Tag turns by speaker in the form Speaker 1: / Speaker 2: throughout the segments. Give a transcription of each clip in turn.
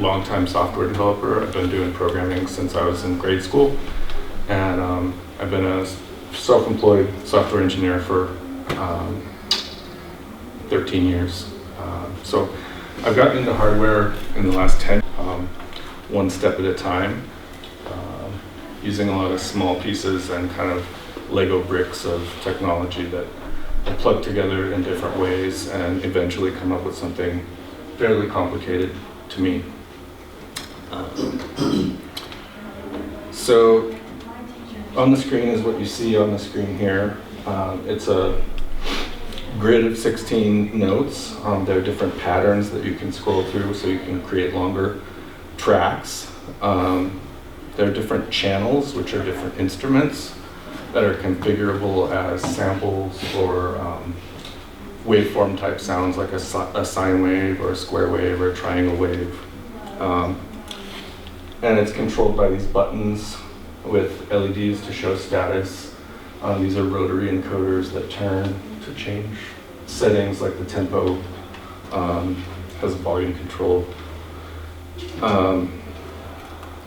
Speaker 1: longtime software developer. I've been doing programming since I was in grade school, and I've been a self-employed software engineer for 13 years. So I've gotten into hardware in the last 10, one step at a time, using a lot of small pieces and kind of Lego bricks of technology that I plug together in different ways and eventually come up with something fairly complicated to me. So on the screen is what you see on the screen here. It's a grid of 16 notes. There are different patterns that you can scroll through so you can create longer tracks. There are different channels, which are different instruments that are configurable as samples or waveform type sounds like a sine wave or a square wave or a triangle wave. And it's controlled by these buttons with LEDs to show status. These are rotary encoders that turn to change settings, like the tempo has volume control.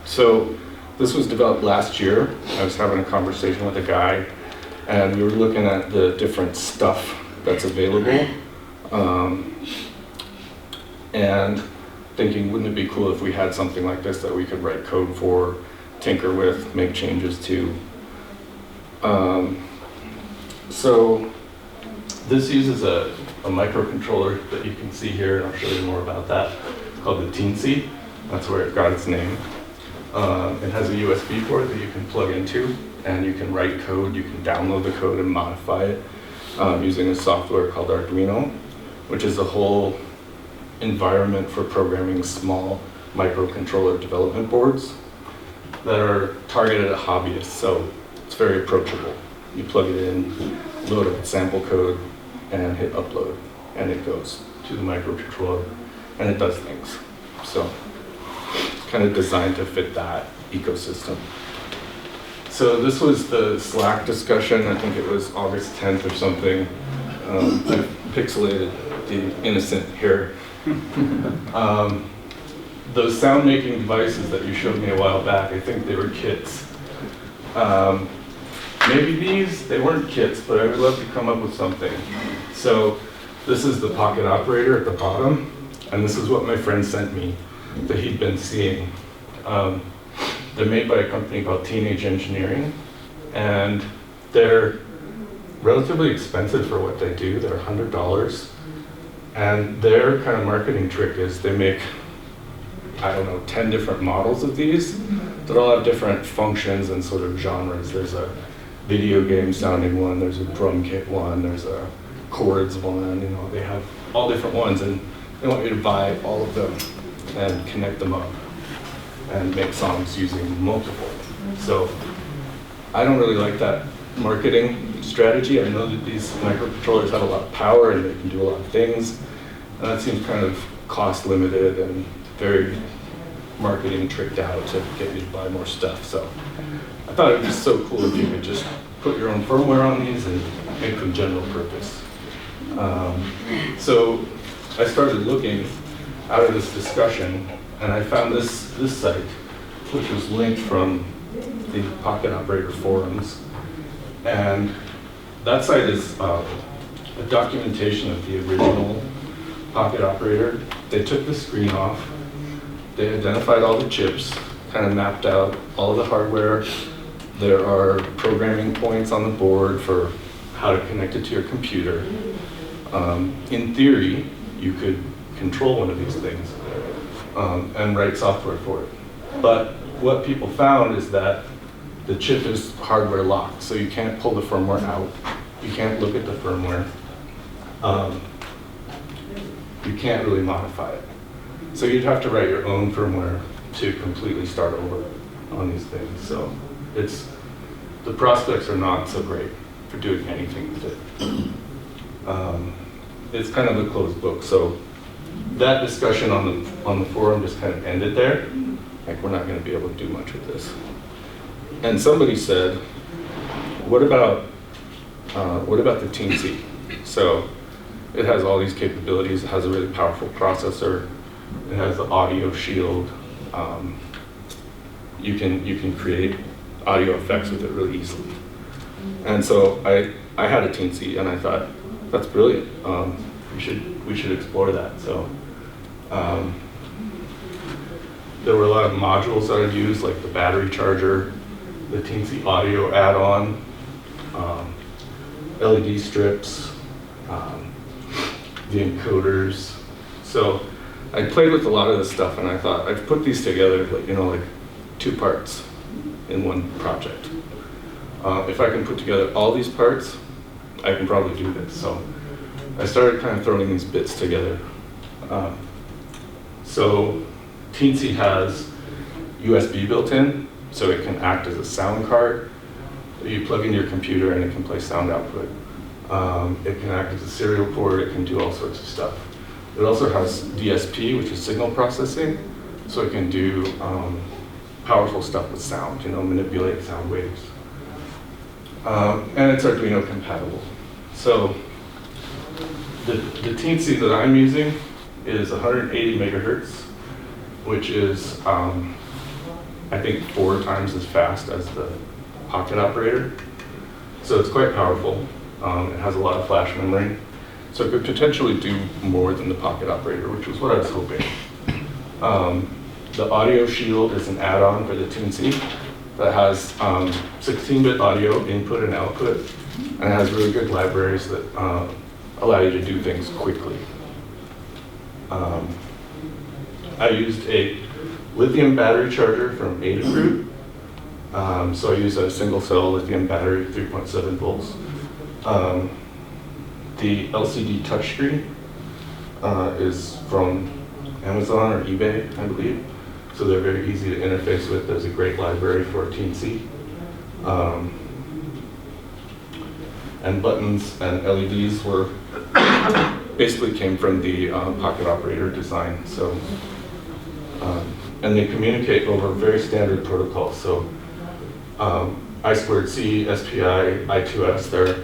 Speaker 1: So this was developed last year. I was having a conversation with a guy, and we were looking at the different stuff that's available, and thinking, wouldn't it be cool if we had something like this that we could write code for, tinker with, make changes to. So this uses a microcontroller that you can see here, and I'll show you more about that, called the Teensy. That's where it got its name. It has a USB port that you can plug into, and you can write code. You can download the code and modify it using a software called Arduino, which is a whole environment for programming small microcontroller development boards that are targeted at hobbyists, so it's very approachable. You plug it in, load up sample code, and hit upload, and it goes to the microcontroller, and it does things. So it's kind of designed to fit that ecosystem. So this was the Slack discussion. I think it was August 10th or something. I pixelated the innocent here. Those sound making devices that you showed me a while back, I think they were kits. Maybe these, they weren't kits, but I would love to come up with something. So this is the pocket operator at the bottom, and this is what my friend sent me that he'd been seeing. They're made by a company called Teenage Engineering, and they're relatively expensive for what they do. They're $100. And their kind of marketing trick is they make, 10 different models of these that all have different functions and sort of genres. There's a video game sounding one, there's a drum kit one, there's a chords one, they have all different ones, and they want you to buy all of them and connect them up and make songs using multiple. So I don't really like that marketing strategy. I know that these microcontrollers have a lot of power and they can do a lot of things, and that seems kind of cost limited and very marketing tricked out to get you to buy more stuff. So I thought it would be so cool if you could just put your own firmware on these and make them general purpose. So I started looking out of this discussion, and I found this site, which was linked from the Pocket Operator forums. And that site is a documentation of the original Pocket Operator. They took the screen off, they identified all the chips, kind of mapped out all of the hardware. There are programming points on the board for how to connect it to your computer. In theory, you could control one of these things and write software for it. But what people found is that the chip is hardware locked, so you can't pull the firmware out. You can't look at the firmware. You can't really modify it. So you'd have to write your own firmware to completely start over on these things. So the prospects are not so great for doing anything with it. It's kind of a closed book. So that discussion on the forum just kind of ended there. Like, we're not going to be able to do much with this. And somebody said, what about the Teensy? So it has all these capabilities. It has a really powerful processor. It has the audio shield. You can create audio effects with it really easily. And so I had a Teensy, and I thought, that's brilliant. We should explore that. So there were a lot of modules that I've used, like the battery charger, the Teensy audio add-on, LED strips, the encoders. So I played with a lot of this stuff, and I thought I've put these together, like 2 parts in one project. If I can put together all these parts, I can probably do this. So I started kind of throwing these bits together. So Teensy has USB built in, so it can act as a sound card. You plug in your computer and it can play sound output. It can act as a serial port, it can do all sorts of stuff. It also has DSP, which is signal processing, so it can do powerful stuff with sound, manipulate sound waves. And it's Arduino compatible. So the Teensy that I'm using is 180 megahertz, which is, I think, 4 times as fast as the Pocket operator. So it's quite powerful. It has a lot of flash memory. So it could potentially do more than the Pocket operator, which was what I was hoping. The audio shield is an add-on for the Teensy that has 16-bit audio input and output, and it has really good libraries that allow you to do things quickly. I used a lithium battery charger from Adafruit. So I use a single cell lithium battery, 3.7 volts. The LCD touchscreen is from Amazon or eBay, I believe. So they're very easy to interface with. There's a great library for Teensy. And buttons and LEDs were basically came from the Pocket operator design. So, and they communicate over very standard protocols. So I2C, SPI, I2S, they're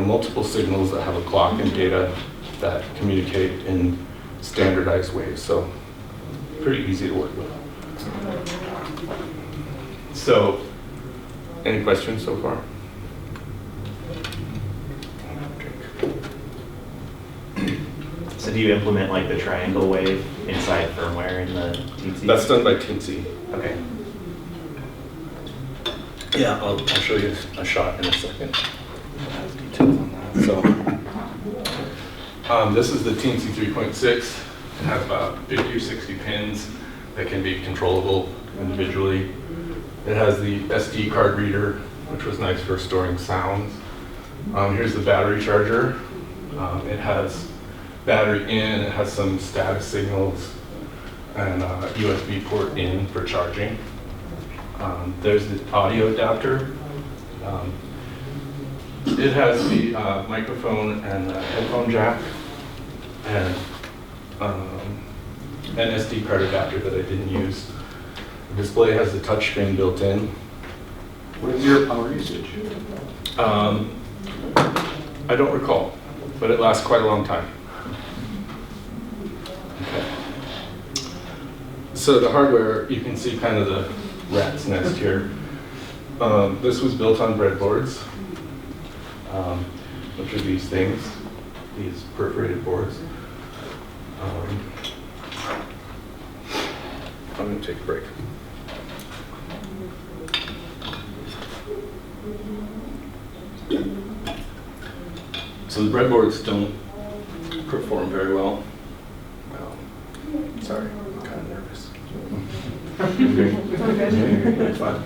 Speaker 1: multiple signals that have a clock and data that communicate in standardized ways. So pretty easy to work with. So, any questions so far?
Speaker 2: So do you implement like the triangle wave inside firmware in the Teensy?
Speaker 1: That's done by Teensy.
Speaker 2: Okay.
Speaker 1: Yeah, I'll show you a shot in a second. Details on that. So, this is the Teensy 3.6. It has about 50 or 60 pins that can be controllable individually. It has the SD card reader, which was nice for storing sounds. Here's the battery charger. It has battery in, it has some status signals, and a USB port in for charging. There's the audio adapter. It has the microphone and the headphone jack, and an SD card adapter that I didn't use. The display has the touchscreen built in.
Speaker 3: What is your power usage?
Speaker 1: I don't recall, but it lasts quite a long time. Okay. So the hardware, you can see kind of the rat's nest here. This was built on breadboards, which are these things, these perforated boards. I'm going to take a break. So the breadboards don't perform very well. Sorry, I'm kind of nervous. It's fine.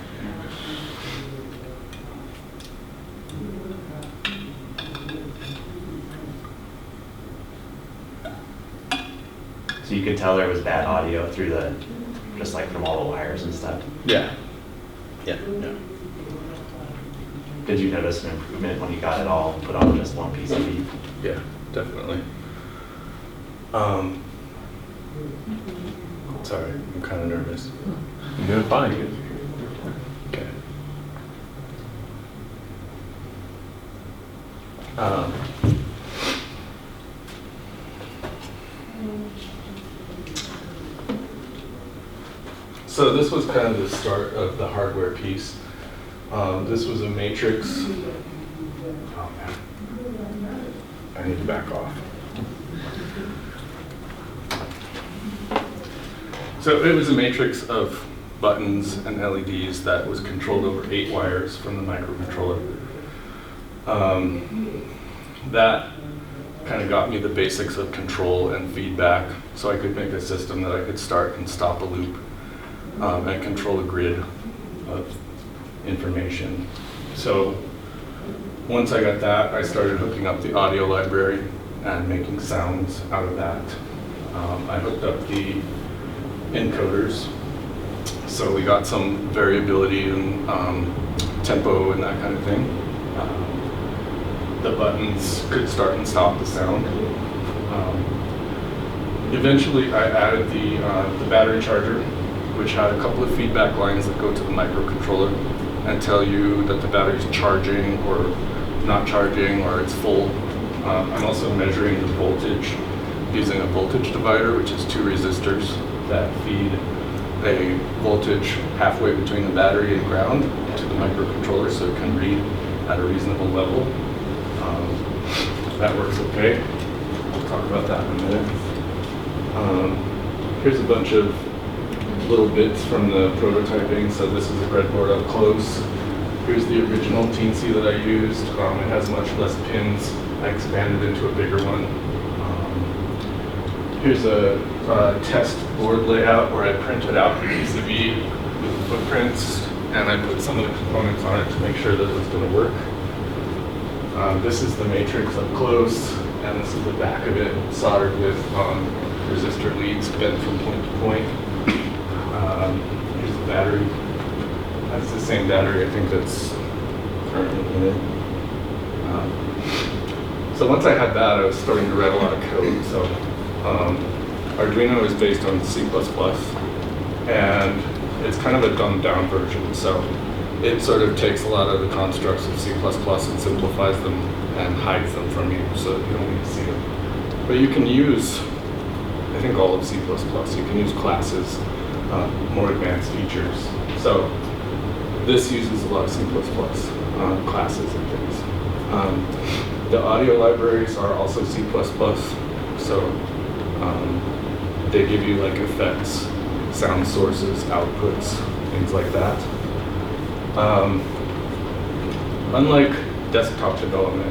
Speaker 2: So you could tell there was bad audio through the, just like from all the wires and stuff.
Speaker 1: Yeah. Yeah.
Speaker 2: Did you notice an improvement when you got it all put on just one PCB?
Speaker 1: Yeah, definitely. Sorry, I'm kind of nervous.
Speaker 3: You're doing fine.
Speaker 1: Okay. So this was kind of the start of the hardware piece. This was a matrix. Oh man, I need to back off. So it was a matrix of buttons and LEDs that was controlled over 8 wires from the microcontroller. That kind of got me the basics of control and feedback, so I could make a system that I could start and stop a loop and control a grid of information. So once I got that, I started hooking up the audio library and making sounds out of that. I hooked up the encoders, so we got some variability in tempo and that kind of thing. The buttons could start and stop the sound. Eventually, I added the battery charger, which had a couple of feedback lines that go to the microcontroller and tell you that the battery's charging or not charging or it's full. I'm also measuring the voltage using a voltage divider, which is 2 resistors that feed a voltage halfway between the battery and ground to the microcontroller so it can read at a reasonable level. That works okay. We'll talk about that in a minute. Here's a bunch of little bits from the prototyping. So this is a breadboard up close. Here's the original Teensy that I used. It has much less pins. I expanded into a bigger one. Here's a test board layout where I printed out the PCB with the footprints, and I put some of the components on it to make sure that it was going to work. This is the matrix up close, and this is the back of it, soldered with resistor leads bent from point to point. Here's the battery. That's the same battery I think that's currently in it. So once I had that, I was starting to write a lot of code. So Arduino is based on C++, and it's kind of a dumbed down version. So it sort of takes a lot of the constructs of C++ and simplifies them and hides them from you so that you don't need to see them. But you can use, I think, all of C++. You can use classes, more advanced features. So this uses a lot of C++, classes and things. The audio libraries are also C++, so they give you like effects, sound sources, outputs, things like that. Unlike desktop development,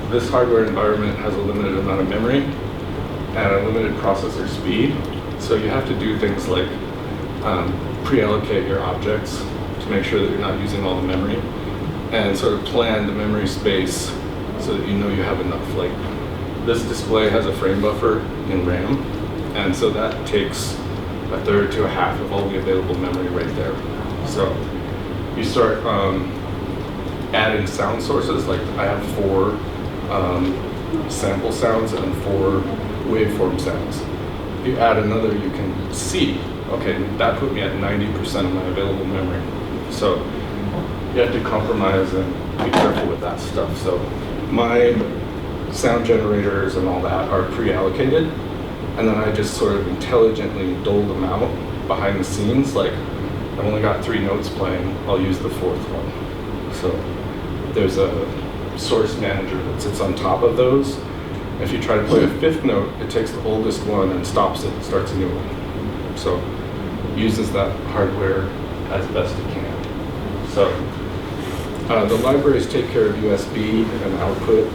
Speaker 1: this hardware environment has a limited amount of memory and a limited processor speed. So you have to do things like pre-allocate your objects to make sure that you're not using all the memory, and sort of plan the memory space so that you know you have enough. Like this display has a frame buffer in RAM, and so that takes a third to a half of all the available memory right there. So you start adding sound sources. Like I have 4 sample sounds and 4 waveform sounds. If you add another, you can see, okay, that put me at 90% of my available memory. So you have to compromise and be careful with that stuff. So my sound generators and all that are pre-allocated, and then I just sort of intelligently dole them out behind the scenes. Like I've only got 3 notes playing, I'll use the 4th one. So there's a source manager that sits on top of those. If you try to play a 5th note, it takes the oldest one and stops it and starts a new one. So uses that hardware as best it can. So the libraries take care of USB and output.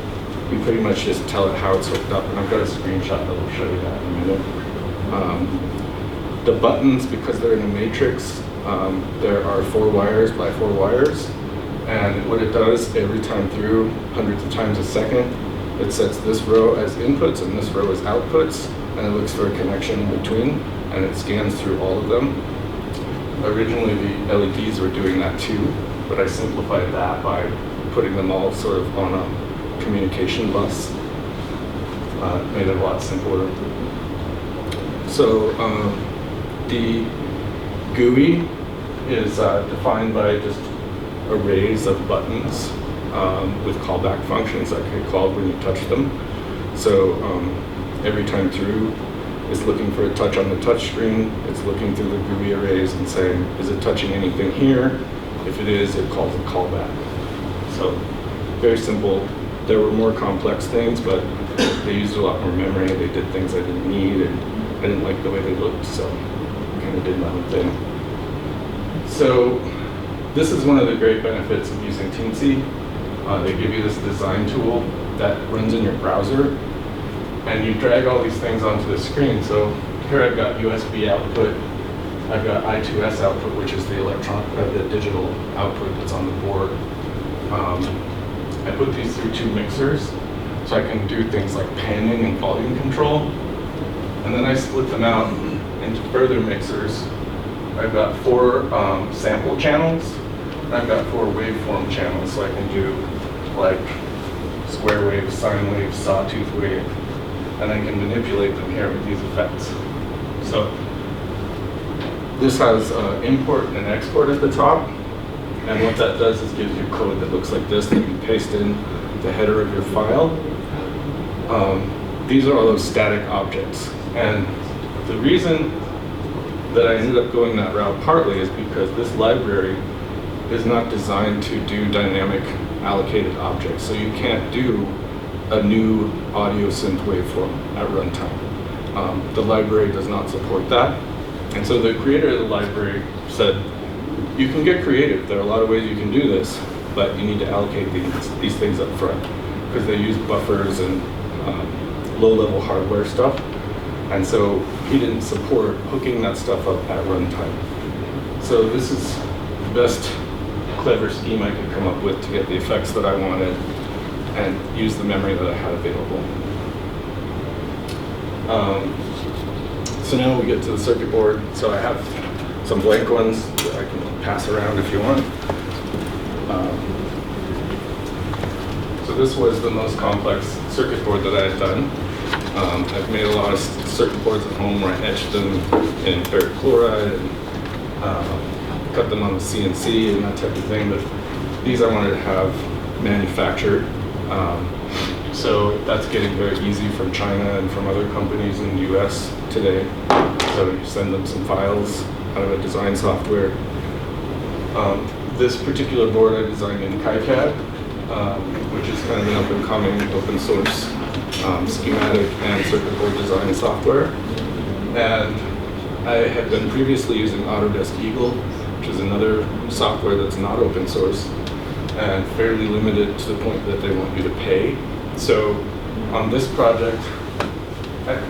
Speaker 1: We pretty much just tell it how it's hooked up, and I've got a screenshot that will show you that in a minute. The buttons, because they're in a matrix, there are 4 wires by 4 wires, and what it does every time through, hundreds of times a second, it sets this row as inputs and this row as outputs, and it looks for a connection in between, and it scans through all of them. Originally the LEDs were doing that too, but I simplified that by putting them all sort of on a communication bus. Made it a lot simpler. So the GUI is defined by just arrays of buttons with callback functions that get called when you touch them. So every time through, It's looking for a touch on the touch screen. It's looking through the GUI arrays and saying, is it touching anything here? If it is, it calls a callback. So very simple. There were more complex things, but they used a lot more memory. They did things I didn't need, and I didn't like the way they looked, so I kind of did my own thing. So this is one of the great benefits of using Teensy. They give you this design tool that runs in your browser, and you drag all these things onto the screen. So here I've got USB output, I've got I2S output, which is the the digital output that's on the board. I put these through 2 mixers, so I can do things like panning and volume control. And then I split them out into further mixers. I've got 4 sample channels, and I've got 4 waveform channels, so I can do like square wave, sine wave, sawtooth wave, and I can manipulate them here with these effects. So this has import and export at the top, and what that does is gives you code that looks like this that you paste in the header of your file. These are all those static objects, and the reason that I ended up going that route partly is because this library is not designed to do dynamic allocated objects, so you can't do a new audio synth waveform at runtime. The library does not support that, and so the creator of the library said, you can get creative, there are a lot of ways you can do this, but you need to allocate these things up front, because they use buffers and low-level hardware stuff, and so he didn't support hooking that stuff up at runtime. So this is the best clever scheme I could come up with to get the effects that I wanted and use the memory that I had available. So now we get to the circuit board. So I have some blank ones that I can pass around if you want. So this was the most complex circuit board that I had done. I've made a lot of circuit boards at home where I etched them in ferric chloride and cut them on the CNC and that type of thing, but these I wanted to have manufactured. So that's getting very easy from China and from other companies in the US today. So you send them some files out of a design software. This particular board I designed in KiCad, which is kind of an up-and-coming open source schematic and circuit board design software. And I had been previously using Autodesk Eagle, which is another software that's not open source and fairly limited to the point that they want you to pay. So on this project,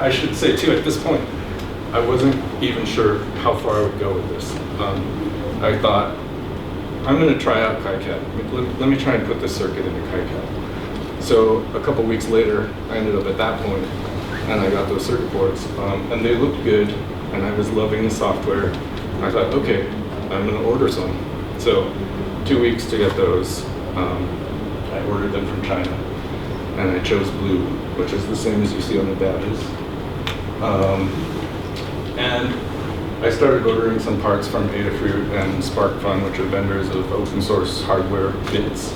Speaker 1: I should say too, at this point, I wasn't even sure how far I would go with this. I thought, I'm going to try out KiCad. Let me try and put this circuit into KiCad. So a couple weeks later, I ended up at that point, and I got those circuit boards, and they looked good, and I was loving the software. And I thought, okay, I'm going to order some. So 2 weeks to get those. I ordered them from China, and I chose blue, which is the same as you see on the badges. And I started ordering some parts from Adafruit and SparkFun, which are vendors of open source hardware bits.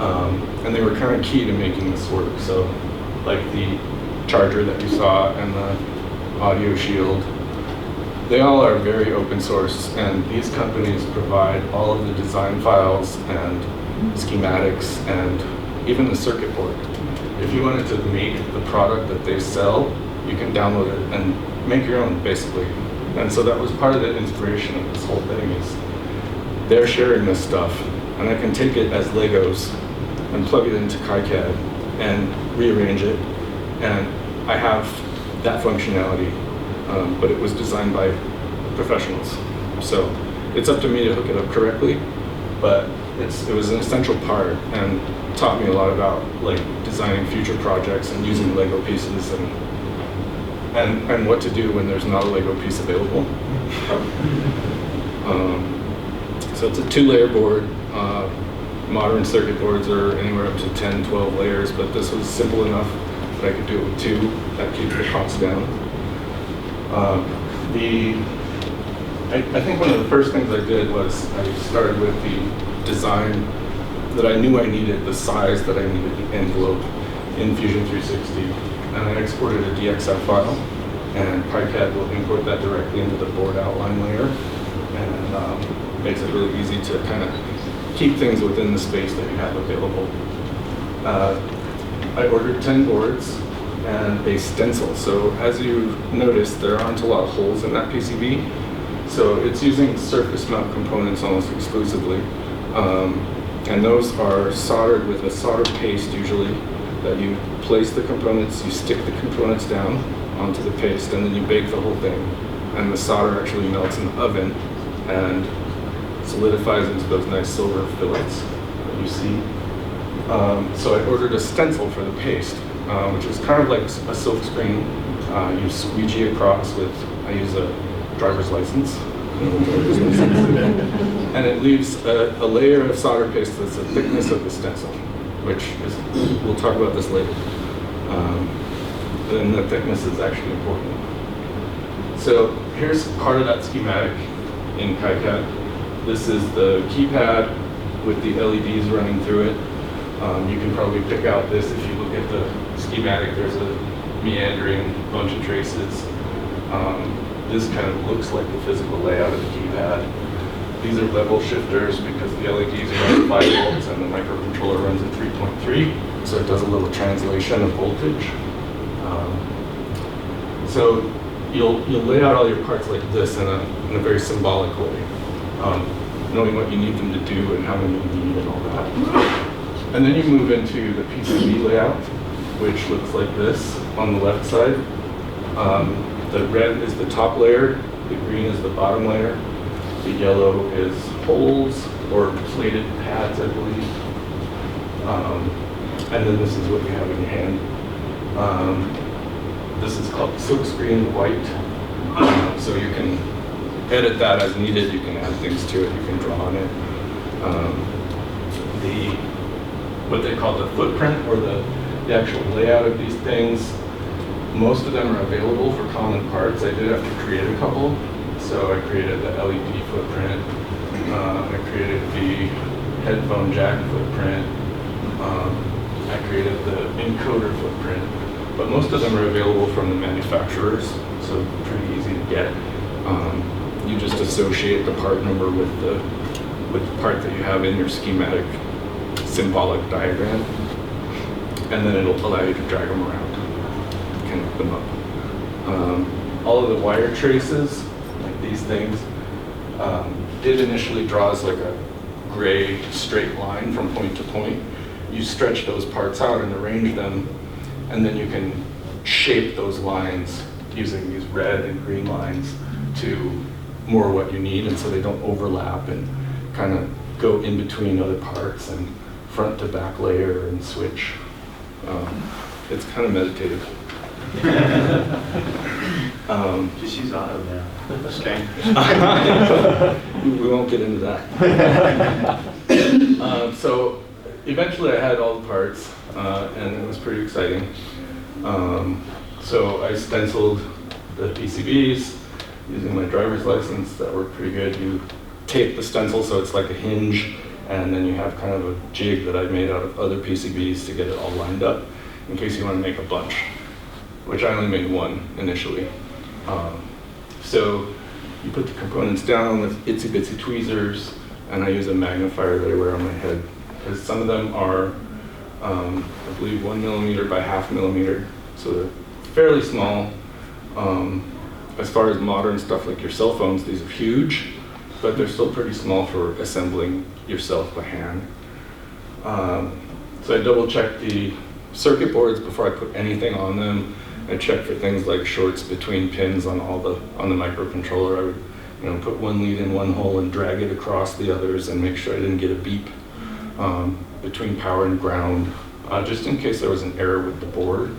Speaker 1: And they were kind of key to making this work. So like the charger that you saw and the audio shield, they all are very open source, and these companies provide all of the design files and schematics and even the circuit board. If you wanted to make the product that they sell, you can download it and make your own, basically. And so that was part of the inspiration of this whole thing, is they're sharing this stuff, and I can take it as Legos and plug it into KiCad and rearrange it, and I have that functionality, but it was designed by professionals. So it's up to me to hook it up correctly, but it was an essential part and taught me a lot about like designing future projects and using Lego pieces and what to do when there's not a Lego piece available. So it's a 2-layer board. Modern circuit boards are anywhere up to 10, 12 layers, but this was simple enough that I could do it with 2. That keeps the cost down. I think one of the first things I did was I started with the design that I knew I needed, the size that I needed, the envelope in Fusion 360, and I exported a DXF file. and KiCad will import that directly into the board outline layer, and makes it really easy to kind of keep things within the space that you have available. I ordered 10 boards and a stencil. So as you notice, there aren't a lot of holes in that PCB. So it's using surface mount components almost exclusively. And those are soldered with a solder paste usually, that you place the components, you stick the components down onto the paste, and then you bake the whole thing. And the solder actually melts in the oven and solidifies into those nice silver fillets that you see. So I ordered a stencil for the paste, which is kind of like a silk screen. You squeegee across with, I use a driver's license. And it leaves a layer of solder paste that's the thickness of the stencil, which is, we'll talk about this later. Then the thickness is actually important. So here's part of that schematic in KiCad. This is the keypad with the LEDs running through it. You can probably pick out this if you look at the schematic. There's a meandering bunch of traces. This kind of looks like the physical layout of the keypad. These are level shifters because the LEDs are at 5 volts and the microcontroller runs at 3.3, so it does a little translation of voltage. So you'll lay out all your parts like this in a very symbolic way, knowing what you need them to do and how many you need and all that. And then you move into the PCB layout, which looks like this on the left side. The red is the top layer, the green is the bottom layer, the yellow is holes or plated pads, I believe. And then this is what you have in your hand. This is called silkscreen white. So you can edit that as needed, you can add things to it, you can draw on it. What they call the footprint, or the actual layout of these things, most of them are available for common parts. I did have to create a couple. So I created the LED footprint, I created the headphone jack footprint, I created the encoder footprint, but most of them are available from the manufacturers, so pretty easy to get. You just associate the part number with the part that you have in your schematic symbolic diagram, and then it'll allow you to drag them around, connect them up. All of the wire traces, like these things, it initially draws like a gray straight line from point to point. You stretch those parts out and arrange them, and then you can shape those lines using these red and green lines to more what you need, and so they don't overlap and kind of go in between other parts and front to back layer and switch. It's kind of meditative.
Speaker 2: Just use auto now. Okay.
Speaker 1: We won't get into that. So eventually I had all the parts, and it was pretty exciting. So I stenciled the PCBs using my driver's license. That worked pretty good. You tape the stencil so it's like a hinge, and then you have kind of a jig that I made out of other PCBs to get it all lined up in case you want to make a bunch, which I only made one initially. So you put the components down with itsy bitsy tweezers, and I use a magnifier that I wear on my head, because some of them are, I believe, 1 millimeter by 0.5 millimeter, so they're fairly small. As far as modern stuff like your cell phones, these are huge, but they're still pretty small for assembling yourself by hand. So I double checked the circuit boards before I put anything on them. I checked for things like shorts between pins on the microcontroller. I would, put one lead in one hole and drag it across the others and make sure I didn't get a beep between power and ground, just in case there was an error with the board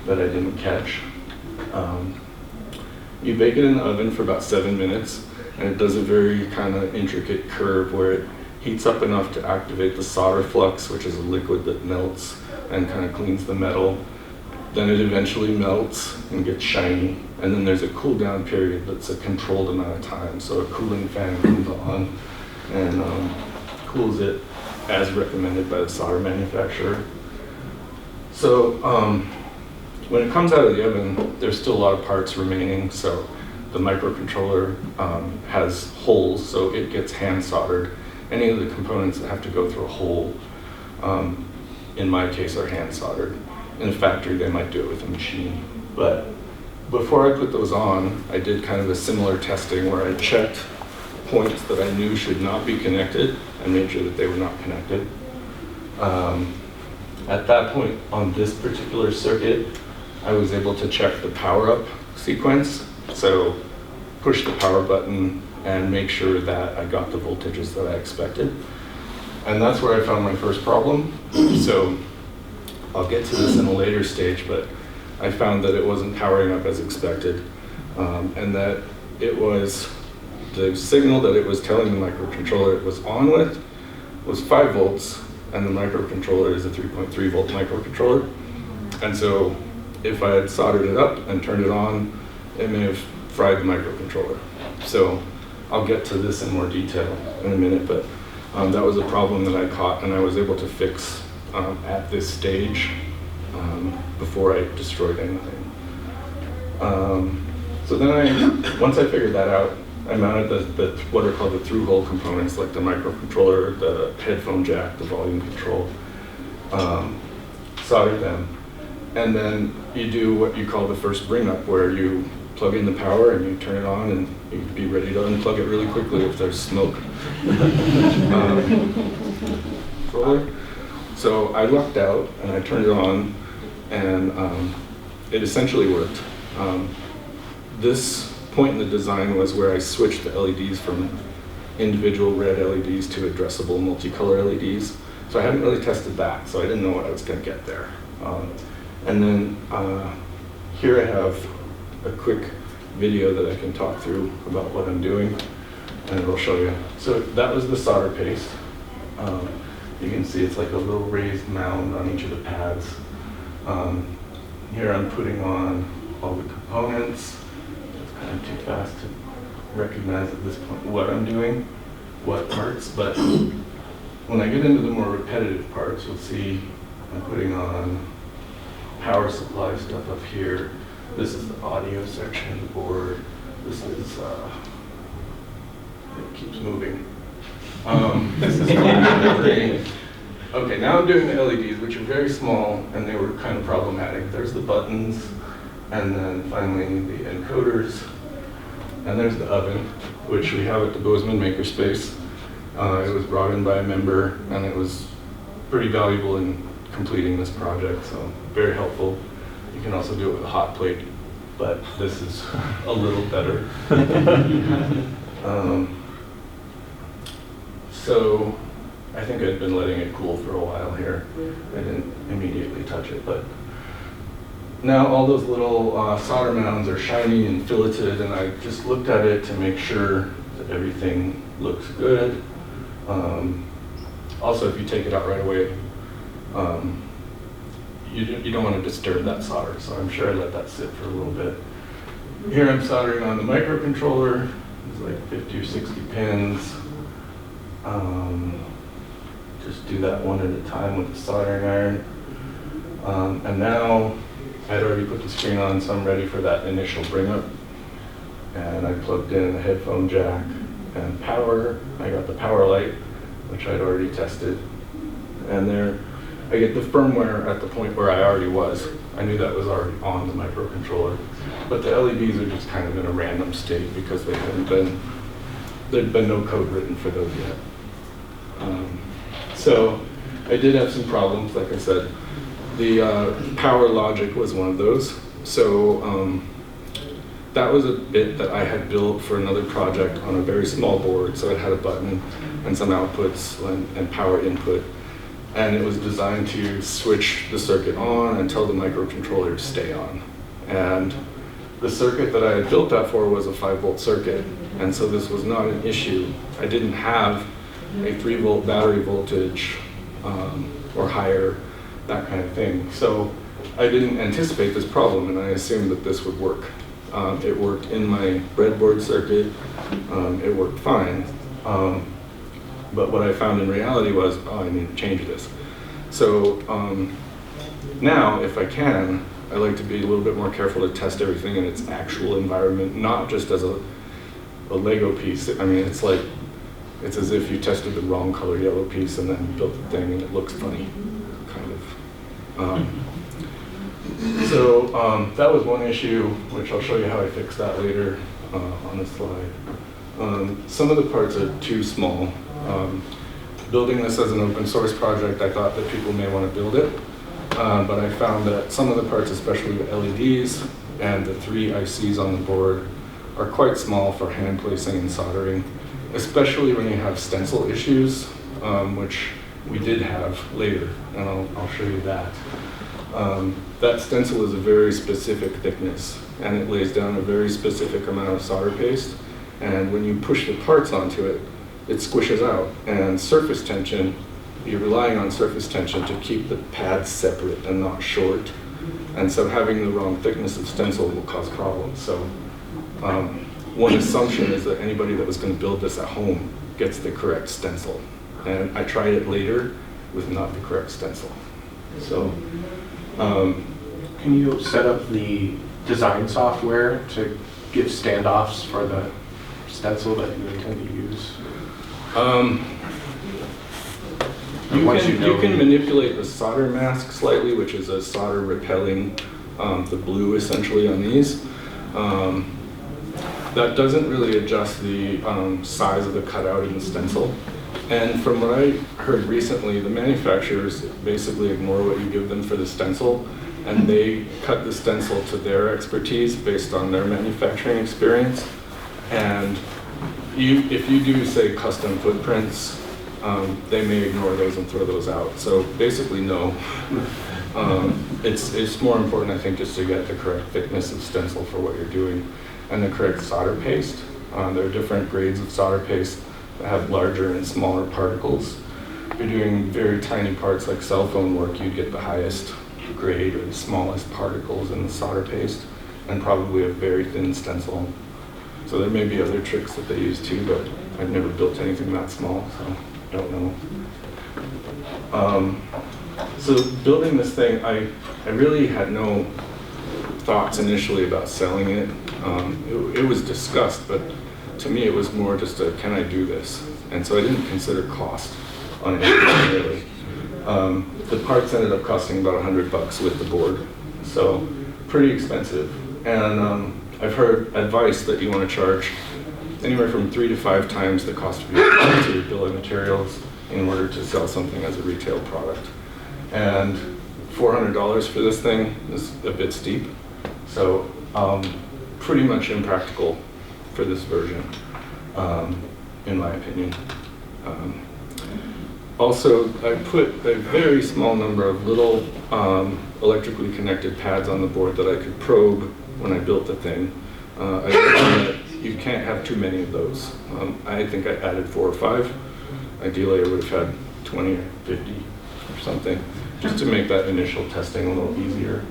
Speaker 1: that I didn't catch. You bake it in the oven for about 7 minutes, and it does a very kind of intricate curve where it heats up enough to activate the solder flux, which is a liquid that melts and kind of cleans the metal. Then it eventually melts and gets shiny, and then there's a cool down period that's a controlled amount of time. So a cooling fan comes on and cools it as recommended by the solder manufacturer. So when it comes out of the oven, there's still a lot of parts remaining, so the microcontroller has holes, so it gets hand soldered. Any of the components that have to go through a hole, in my case, are hand soldered. In a factory, they might do it with a machine. But before I put those on, I did kind of a similar testing where I checked points that I knew should not be connected and made sure that they were not connected. At that point, on this particular circuit, I was able to check the power-up sequence. So push the power button and make sure that I got the voltages that I expected. And that's where I found my first problem. So I'll get to this in a later stage, but I found that it wasn't powering up as expected, and that it was the signal that it was telling the microcontroller it was on with was 5 volts, and the microcontroller is a 3.3 volt microcontroller. And so if I had soldered it up and turned it on, it may have fried the microcontroller. So I'll get to this in more detail in a minute, but that was a problem that I caught and I was able to fix at this stage before I destroyed anything. So then once I figured that out, I mounted the what are called the through-hole components, like the microcontroller, the headphone jack, the volume control, soldered them. And then you do what you call the first bring up, where you plug in the power and you turn it on and you'd be ready to unplug it really quickly if there's smoke. So I lucked out and I turned it on, and it essentially worked. This point in the design was where I switched the LEDs from individual red LEDs to addressable multicolor LEDs. So I hadn't really tested that, so I didn't know what I was going to get there. And then here I have a quick video that I can talk through about what I'm doing, and it'll show you. So that was the solder paste. You can see it's like a little raised mound on each of the pads. Here I'm putting on all the components. It's kind of too fast to recognize at this point what I'm doing, what parts, but when I get into the more repetitive parts, you'll see I'm putting on power supply stuff up here. This is the audio section of the board. This is, it keeps moving. This is okay, now I'm doing the LEDs, which are very small, and they were kind of problematic. There's the buttons, and then finally the encoders, and there's the oven, which we have at the Bozeman Makerspace. It was brought in by a member, and it was pretty valuable in completing this project, so very helpful. You can also do it with a hot plate, but this is a little better. So I think I'd been letting it cool for a while here. I didn't immediately touch it, but now all those little solder mounds are shiny and filleted, and I just looked at it to make sure that everything looks good. Also, if you take it out right away, you don't want to disturb that solder, so I'm sure I let that sit for a little bit. Here I'm soldering on the microcontroller. There's like 50 or 60 pins. Just do that one at a time with the soldering iron. And now I'd already put the screen on, so I'm ready for that initial bring up. And I plugged in the headphone jack and power. I got the power light, which I'd already tested. And there, I get the firmware at the point where I already was. I knew that was already on the microcontroller. But the LEDs are just kind of in a random state because they hadn't been, there'd been no code written for those yet. So I did have some problems, like I said. The power logic was one of those. So that was a bit that I had built for another project on a very small board. So it had a button and some outputs and power input. And it was designed to switch the circuit on and tell the microcontroller to stay on. And the circuit that I had built that for was a 5-volt circuit. And so this was not an issue. I didn't have a 3-volt battery voltage or higher, that kind of thing. So I didn't anticipate this problem, and I assumed that this would work. It worked in my breadboard circuit. It worked fine. But what I found in reality was, oh, I need to change this. So now, if I can, I like to be a little bit more careful to test everything in its actual environment, not just as a Lego piece. I mean, it's like, it's as if you tested the wrong color yellow piece and then built the thing and it looks funny, kind of. So that was one issue, which I'll show you how I fixed that later on the slide. Some of the parts are too small. Building this as an open source project, I thought that people may want to build it, but I found that some of the parts, especially the LEDs and the 3 ICs on the board, are quite small for hand placing and soldering, especially when you have stencil issues, which we did have later, and I'll show you that. That stencil is a very specific thickness, and it lays down a very specific amount of solder paste, and when you push the parts onto it, it squishes out, and surface tension, you're relying on surface tension to keep the pads separate and not short, and so having the wrong thickness of stencil will cause problems. So one assumption is that anybody that was going to build this at home gets the correct stencil, and I tried it later with not the correct stencil. So
Speaker 3: Can you set up the design software to give standoffs for the stencil that you intend to use?
Speaker 1: You can manipulate the solder mask slightly, which is a solder repelling the blue essentially on these. That doesn't really adjust the size of the cutout in the stencil. And from what I heard recently, the manufacturers basically ignore what you give them for the stencil, and they cut the stencil to their expertise based on their manufacturing experience. And if you do, say, custom footprints, they may ignore those and throw those out. So basically, no. It's more important, I think, just to get the correct thickness of stencil for what you're doing and the correct solder paste. There are different grades of solder paste that have larger and smaller particles. If you're doing very tiny parts like cell phone work, you'd get the highest grade or the smallest particles in the solder paste and probably a very thin stencil. So there may be other tricks that they use too, but I've never built anything that small, so I don't know. So building this thing, I really had no thoughts initially about selling it. It was discussed, but to me it was more just a, can I do this? And so I didn't consider cost on anything really. The parts ended up costing about $100 with the board, so pretty expensive. And I've heard advice that you want to charge anywhere from 3 to 5 times the cost of your bill of materials in order to sell something as a retail product. And $400 for this thing is a bit steep, so pretty much impractical for this version, in my opinion. Also, I put a very small number of little electrically connected pads on the board that I could probe when I built the thing. I learned that you can't have too many of those. I think I added 4 or 5. Ideally, I would have had 20 or 50 or something, just to make that initial testing a little easier.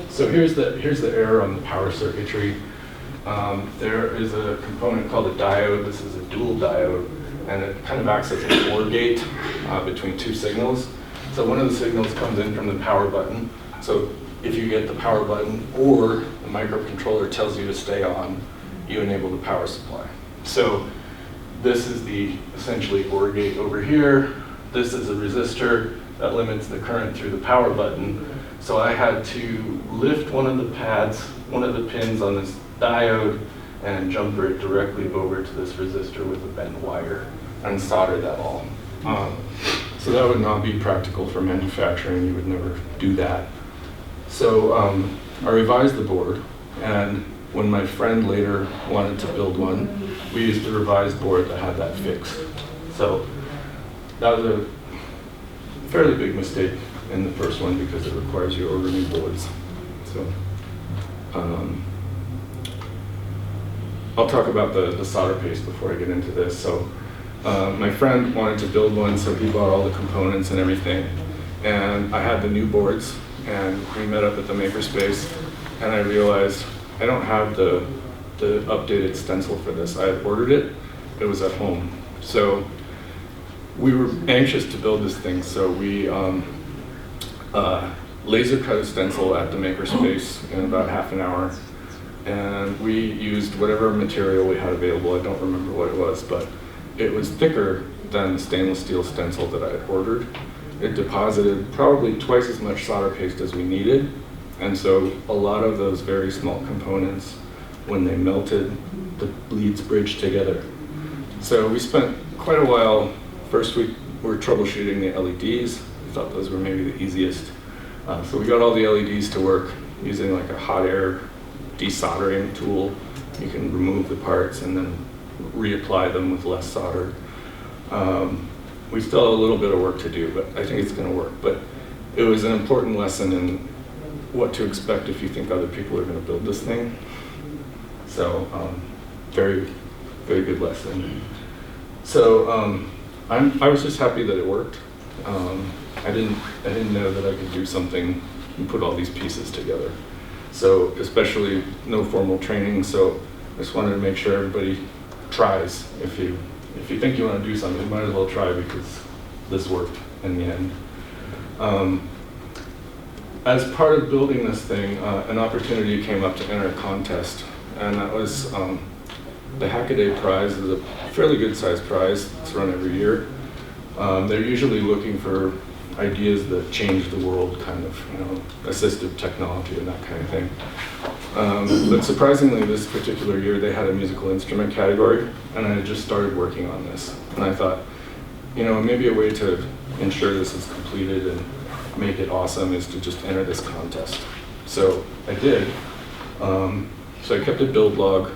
Speaker 1: So here's the error on the power circuitry. There is a component called a diode. This is a dual diode, and it kind of acts as an OR gate between 2 signals. So one of the signals comes in from the power button. So if you get the power button or the microcontroller tells you to stay on, you enable the power supply. So this is the essentially OR gate over here. This is a resistor that limits the current through the power button. So I had to lift one of the pads, one of the pins on this diode, and jumper it directly over to this resistor with a bent wire and solder that all. So that would not be practical for manufacturing. You would never do that. So I revised the board, and when my friend later wanted to build one, we used a revised board that had that fixed. So that was a fairly big mistake in the first one because it requires you to order new boards. So I'll talk about the solder paste before I get into this. So my friend wanted to build one, so he bought all the components and everything. And I had the new boards, and we met up at the makerspace, and I realized I don't have the updated stencil for this. I had ordered it, it was at home. So we were anxious to build this thing, so we laser cut a stencil at the makerspace in about half an hour. And we used whatever material we had available. I don't remember what it was, but it was thicker than the stainless steel stencil that I had ordered. It deposited probably twice as much solder paste as we needed. And so a lot of those very small components, when they melted, the bleeds bridged together. So we spent quite a while. First we were troubleshooting the LEDs. We thought those were maybe the easiest. So we got all the LEDs to work using like a hot air desoldering tool. You can remove the parts and then reapply them with less solder. We still have a little bit of work to do, but I think it's going to work. But it was an important lesson in what to expect if you think other people are going to build this thing. So very, very good lesson. So I was just happy that it worked. I didn't know that I could do something and put all these pieces together. So especially no formal training. So I just wanted to make sure everybody tries. If you think you want to do something, you might as well try, because this worked in the end. As part of building this thing, an opportunity came up to enter a contest, and that was the Hackaday Prize. Is a fairly good-sized prize. It's run every year. They're usually looking for ideas that change the world, kind of, assistive technology and that kind of thing. But surprisingly, this particular year, they had a musical instrument category, and I had just started working on this. And I thought, maybe a way to ensure this is completed and make it awesome is to just enter this contest. So I did. So I kept a build log.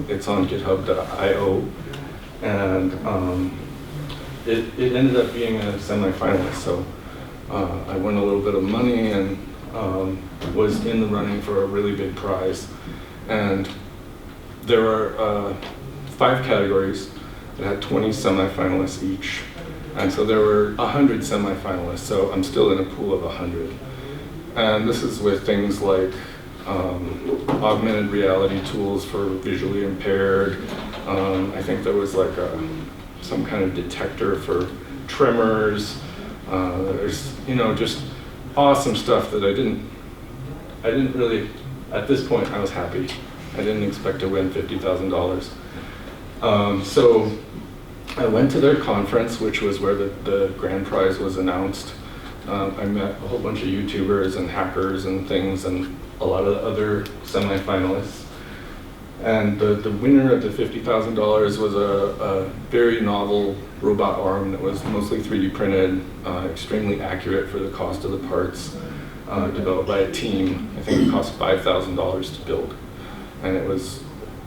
Speaker 1: It's on github.io, and it ended up being a semi-finalist. So I won a little bit of money and was in the running for a really big prize. And there are 5 categories that had 20 semi-finalists each. And so there were 100 semi-finalists, so I'm still in a pool of 100. And this is with things like augmented reality tools for visually impaired. I think there was like some kind of detector for tremors. There's, just awesome stuff that I didn't really, at this point I was happy. I didn't expect to win $50,000. So I went to their conference, which was where the grand prize was announced. I met a whole bunch of YouTubers and hackers and things, and a lot of the other semi-finalists. And the winner of the $50,000 was a very novel robot arm that was mostly 3D printed, extremely accurate for the cost of the parts, developed by a team. I think it cost $5,000 to build. And it was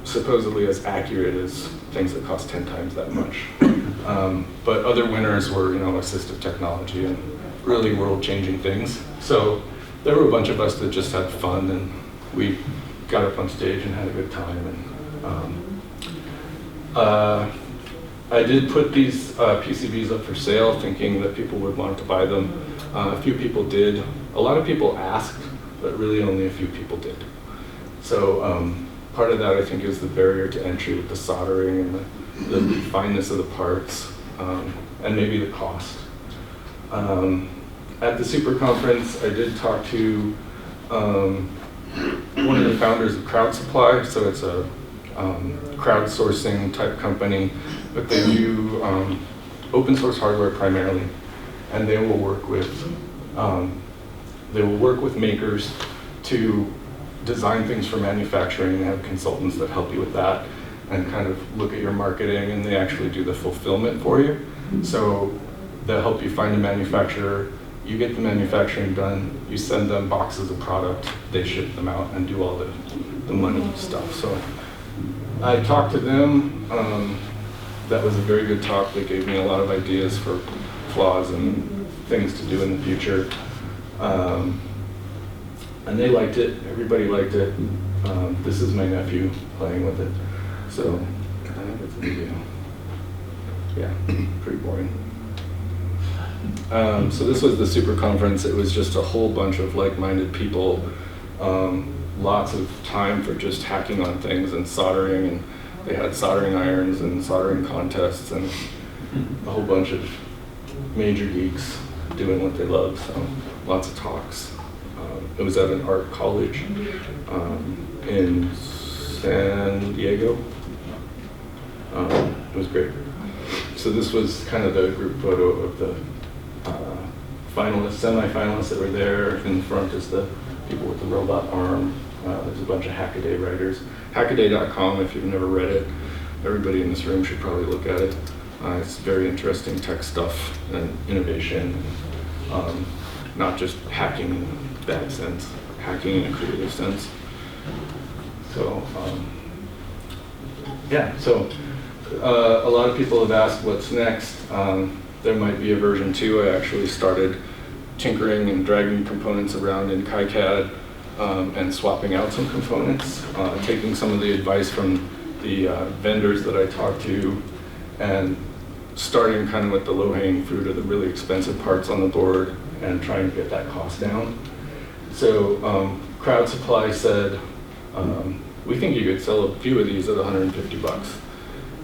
Speaker 1: supposedly as accurate as things that cost 10 times that much. But other winners were, assistive technology and really world-changing things. So there were a bunch of us that just had fun, and we got up on stage and had a good time. And I did put these PCBs up for sale, thinking that people would want to buy them. A few people did. A lot of people asked, but really only a few people did. So part of that, I think, is the barrier to entry with the soldering and the fineness of the parts, and maybe the cost. At the Super Conference, I did talk to one of the founders of Crowd Supply. So it's a crowdsourcing type company, but they do open source hardware primarily, and they will work with makers to design things for manufacturing, and have consultants that help you with that and kind of look at your marketing, and they actually do the fulfillment for you. So they'll help you find a manufacturer, you get the manufacturing done, you send them boxes of product, they ship them out and do all the money stuff. So I talked to them. That was a very good talk. They gave me a lot of ideas for flaws and things to do in the future. And they liked it, everybody liked it. This is my nephew playing with it. So I think it's a video. Yeah, pretty boring. So this was the Super Conference. It was just a whole bunch of like-minded people, lots of time for just hacking on things and soldering, and they had soldering irons and soldering contests and a whole bunch of major geeks doing what they love. So lots of talks. It was at an art college in San Diego. It was great. So this was kind of the group photo of the finalists, semi-finalists that were there. In the front is the people with the robot arm. There's a bunch of Hackaday writers. Hackaday.com, if you've never read it, everybody in this room should probably look at it. It's very interesting tech stuff and innovation, not just hacking in a bad sense, hacking in a creative sense. So, yeah, so a lot of people have asked what's next. There might be a version 2. I actually started tinkering and dragging components around in KiCad and swapping out some components, taking some of the advice from the vendors that I talked to and starting kind of with the low-hanging fruit of the really expensive parts on the board and trying to get that cost down. So Crowd Supply said, we think you could sell a few of these at 150 bucks.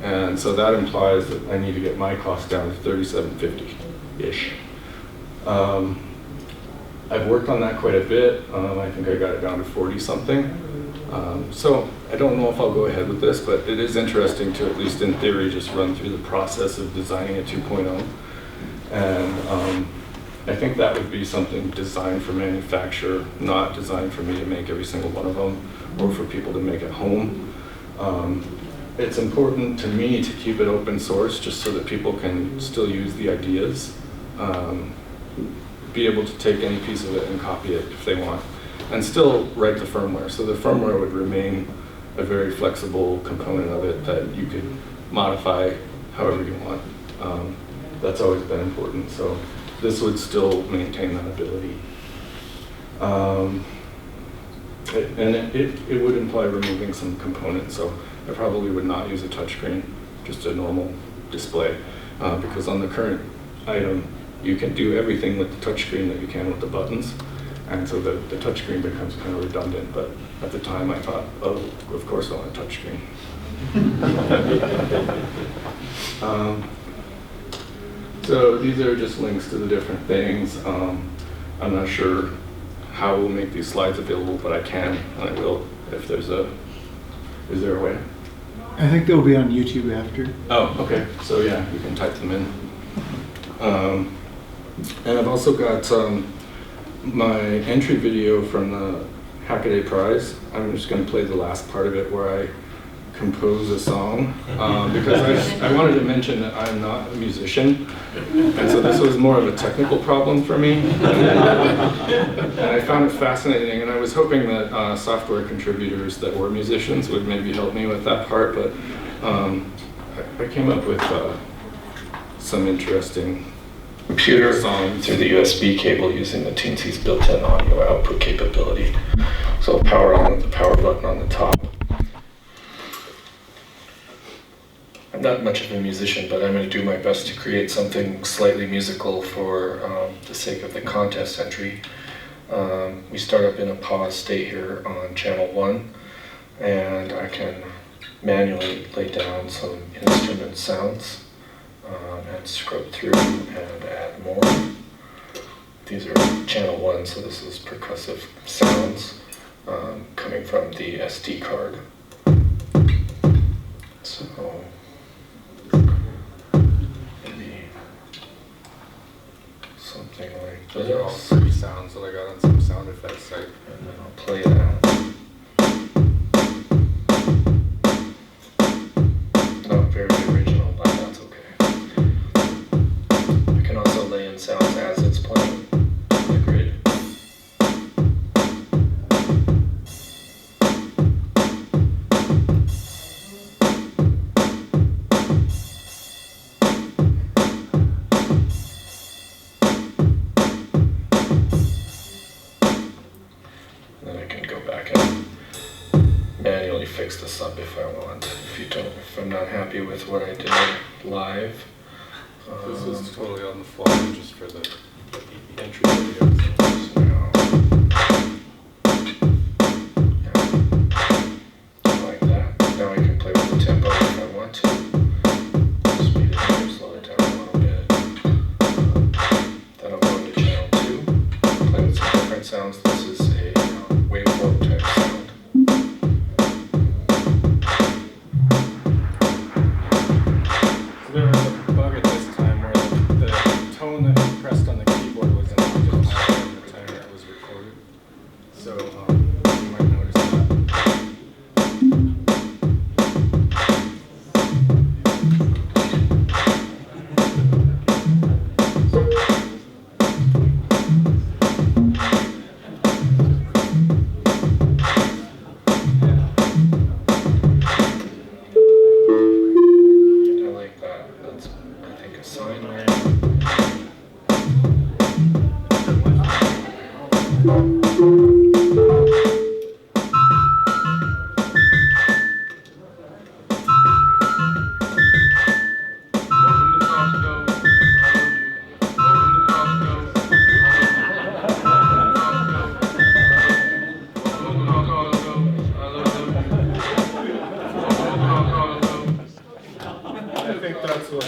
Speaker 1: And so that implies that I need to get my cost down to $37.50-ish. I've worked on that quite a bit. I think I got it down to 40-something. So I don't know if I'll go ahead with this, but it is interesting to, at least in theory, just run through the process of designing a 2.0. And I think that would be something designed for manufacture, not designed for me to make every single one of them, or for people to make at home. It's important to me to keep it open source just so that people can still use the ideas, be able to take any piece of it and copy it if they want, and still write the firmware. So the firmware would remain a very flexible component of it that you could modify however you want. That's always been important. So this would still maintain that ability. It would imply removing some components. So I probably would not use a touchscreen, just a normal display, because on the current item, you can do everything with the touchscreen that you can with the buttons. And so the touchscreen becomes kind of redundant, but at the time I thought, oh, of course I want a touchscreen. So these are just links to the different things. I'm not sure how we'll make these slides available, but I can, and I will if there's a, is there a way?
Speaker 4: I think they'll be on YouTube after.
Speaker 1: Oh, okay. So yeah, you can type them in. And I've also got my entry video from the Hackaday Prize. I'm just going to play the last part of it where I compose a song, because I wanted to mention that I'm not a musician, and so this was more of a technical problem for me. And I found it fascinating, and I was hoping that software contributors that were musicians would maybe help me with that part, but I came up with some interesting computer songs through the USB cable using the Teensy's built-in audio output capability. So I'll power on with the power button on the top. I'm not much of a musician, but I'm going to do my best to create something slightly musical for the sake of the contest entry. We start up in a pause state here on channel 1, and I can manually lay down some instrument sounds and scrub through and add more. These are channel 1, so this is percussive sounds coming from the SD card. So maybe something like this. Those are all free sounds that I got on some sound effects site. And then I'll play that. Not very original, but that's okay. I can also lay in sounds as it's playing on the grid. Then I can go back and manually fix this up if I want. If I'm not happy with what I did live. This is totally on the fly, just for the entry video. So now, yeah, like that. Now I can play with the tempo if I want to. Speed it up, slow it down a little bit. Then I'll go into channel 2, play
Speaker 5: think that's what.